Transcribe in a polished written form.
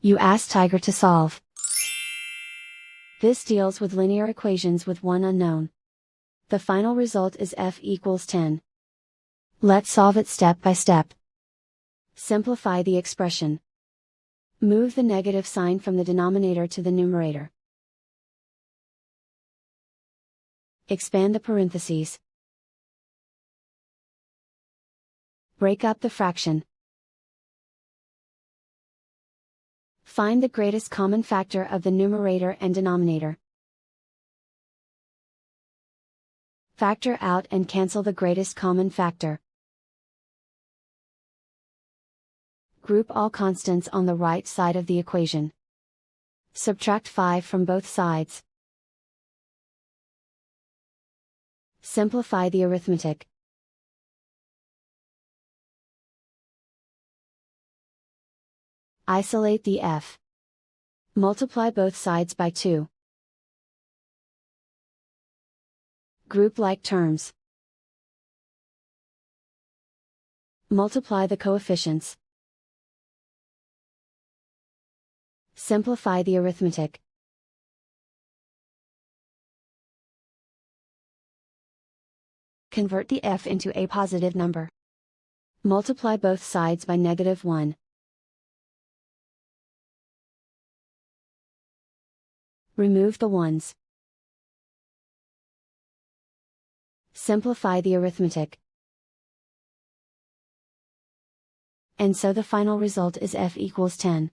You ask Tiger to solve. This deals with linear equations with one unknown. The final result is f equals 10. Let's solve it step by step. Simplify the expression. Move the negative sign from the denominator to the numerator. Expand the parentheses. Break up the fraction. Find the greatest common factor of the numerator and denominator. Factor out and cancel the greatest common factor. Group all constants on the right side of the equation. Subtract 5 from both sides. Simplify the arithmetic. Isolate the f. Multiply both sides by 2. Group like terms. Multiply the coefficients. Simplify the arithmetic. Convert the f into a positive number. Multiply both sides by -1. Remove the ones. Simplify the arithmetic. And so the final result is f equals 10.